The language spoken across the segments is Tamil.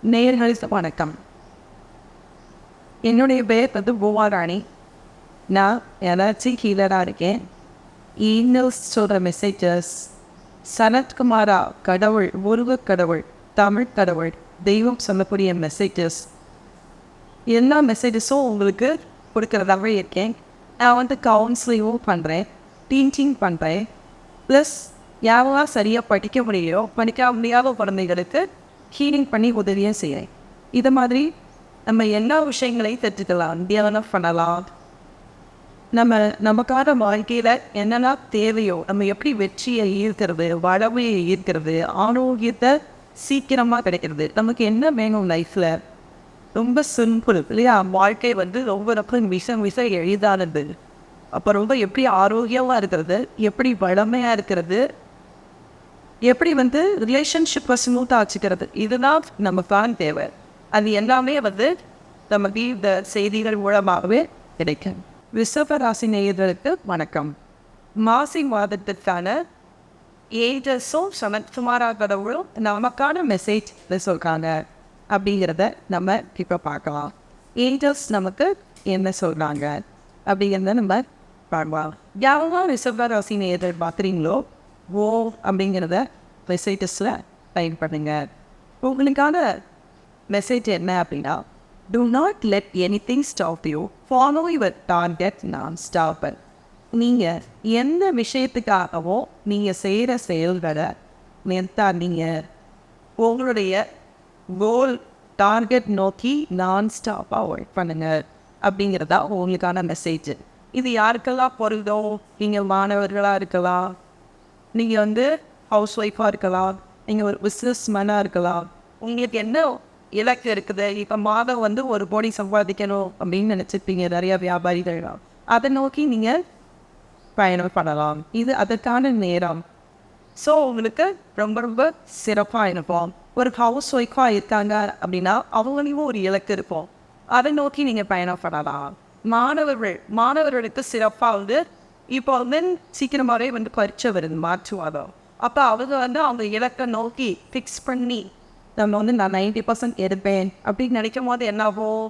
நேயர்களுக்கு வணக்கம். என்னுடைய பெயர் பூமாராணி. நான் எனர்ஜி ஹீலராக இருக்கேன். ஈமெயில்ஸ் சொல்கிற மெசேஜஸ், சனத்குமாரா கடவுள், முருகக் கடவுள், தமிழ் கடவுள், தெய்வம் சொல்லக்கூடிய மெசேஜஸ், எல்லா மெசேஜஸும் உங்களுக்கு கொடுக்குறதாகவே இருக்கேன். நான் கவுன்சிலிங்கும் பண்ணுறேன், டீச்சிங் பண்ணுறேன். ப்ளஸ் யாரெல்லாம் சரியாக படிக்க முடியலையோ, படிக்க முடியாத குழந்தைகளுக்கு ஹீலிங் பண்ணி உதவியும் செய்கிறேன். இது மாதிரி நம்ம எல்லா விஷயங்களையும் தெரிஞ்சுக்கலாம், தியானம் பண்ணலாம். நமக்கான வாழ்க்கையில் என்னெல்லாம் தேவையோ, நம்ம எப்படி வெற்றியை ஈர்க்கிறது, வளமையை ஈர்க்கிறது, ஆரோக்கியத்தை சீக்கிரமாக கிடைக்கிறது, நமக்கு என்ன வேணும் லைஃப்பில், ரொம்ப சிம்பிள் இல்லையா? வாழ்க்கை ரொம்ப மிக எளிதானது. அப்போ ரொம்ப எப்படி ஆரோக்கியமாக இருக்கிறது, எப்படி வளமையாக இருக்கிறது, எப்படி ரிலேஷன்ஷிப்பை ஸ்மூத்தாக வச்சுக்கிறது, இதுதான் நமக்கான தேவை. அது எல்லாமே நமக்கு இந்த செய்திகள் மூலமாகவே கிடைக்கும். ரிஷப ராசி நேயர்களுக்கு வணக்கம். மாசி மாதத்திற்கான ஏஜஸும் சனத்குமாரா கடவுளும் நமக்கான மெசேஜ் சொல்கிறாங்க அப்படிங்கிறத நம்ம இப்போ பார்க்கலாம். ஏஞ்சல்ஸ் நமக்கு என்ன சொல்கிறாங்க அப்படிங்கிறத நம்ம பார்க்கலாம். யாரெல்லாம் ரிஷப ராசி நேயர்கள் பார்க்குறீங்களோ, ஓ அப்படிங்கிறத மெசேஜஸில் டைப் பண்ணுங்க. உங்களுக்கான மெசேஜ் என்ன அப்படின்னா, do not let anything stop you, follow your target non-stop. நீங்கள் எந்த விஷயத்துக்காகவோ நீங்கள் செய்கிற செயல்களை நீங்கள் உங்களுடைய கோல் டார்கெட் நோக்கி நான்-ஸ்டாப்பாக ஒர்க் பண்ணுங்கள் அப்படிங்கிறதா உங்களுக்கான மெசேஜ். இது யாருக்கெல்லாம் பொருந்தோ, நீங்கள் மாணவர்களாக இருக்கலாம், நீங்கள் ஹவுஸ் ஒய்ஃபாக இருக்கலாம், நீங்கள் ஒரு பிஸ்னஸ் மேனாக இருக்கலாம். உங்களுக்கு என்ன இலக்கு இருக்குது, இப்போ மாதம் ஒரு கோடி சம்பாதிக்கணும் அப்படின்னு நினச்சிருப்பீங்க நிறையா வியாபாரிகள். அதை நோக்கி நீங்கள் பயணம் பண்ணலாம். இது அதற்கான நேரம். ஸோ உங்களுக்கு ரொம்ப ரொம்ப சிறப்பாக இருக்கும். ஒரு ஹவுஸ் ஒய்ஃபாக இருக்காங்க அப்படின்னா அவங்களையும் ஒரு இலக்கு இருக்கும், அதை நோக்கி நீங்கள் பயணம் பண்ணலாம். மாணவர்களுக்கு சிறப்பாக இப்போ சீக்கிரமாகவே பரீட்சை வருது, மார்ச் மாதம். அப்போ அவங்க இலக்கை நோக்கி ஃபிக்ஸ் பண்ணி நம்ம நான் 90% எடுப்பேன் அப்படின்னு நினைக்கும் போது என்னாகும்,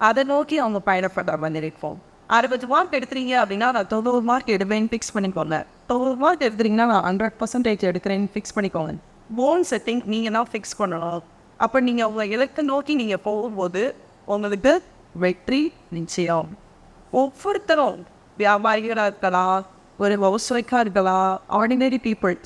அதை நோக்கி அவங்க பயணப்படுற மாதிரி இருக்கும். 60 மார்க் எடுத்துறீங்க அப்படின்னா நான் 90 மார்க் எடுப்பேன்னு ஃபிக்ஸ் பண்ணிக்கோங்க. 90 மார்க் எடுத்துறீங்கன்னா நான் 100% எடுக்கிறேன்னு ஃபிக்ஸ் பண்ணிக்கோங்க. கோல் செட்டிங் நீங்கள் தான் ஃபிக்ஸ் பண்ணணும். அப்போ நீங்கள் உங்கள் இலக்கை நோக்கி நீங்கள் போகும்போது உங்களுக்கு வெற்றி நிச்சயம். ஒவ்வொருத்தரும் வியாபாரிகளாக இருக்கலாம், ஒரு ஹவுஸ் ஒய்ஃபாக இருக்கலாம், ஆர்டினரி பீப்புள்,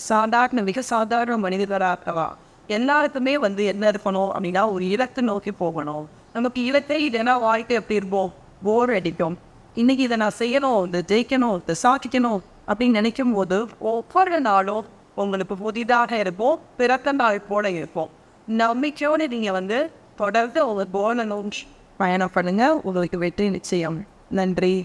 மிக சாதாரண மனிதர்களாக இருக்கலாம். எல்லாருக்குமே என்ன இருக்கணும் அப்படின்னா ஒரு இலக்கை நோக்கி போகணும். நமக்கு இலக்கை இல்லைன்னா வாழ்க்கை எப்படி இருப்போம், போர் அடிக்கும். இன்றைக்கி இதை நான் செய்யணும், இதை ஜெயிக்கணும், இதை சாதிக்கணும் அப்படின்னு நினைக்கும் போது ஒவ்வொரு நாளும் உங்களுக்கு புதிதாக இருக்கும், பிறந்த நாள் போல இருக்கும். நம்பிக்கையோடு நீங்கள் தொடர்ந்து உங்கள் போல நோக்கி பயணம் பண்ணுங்கள், உங்களுக்கு வெற்றி நிச்சயம். நன்றி.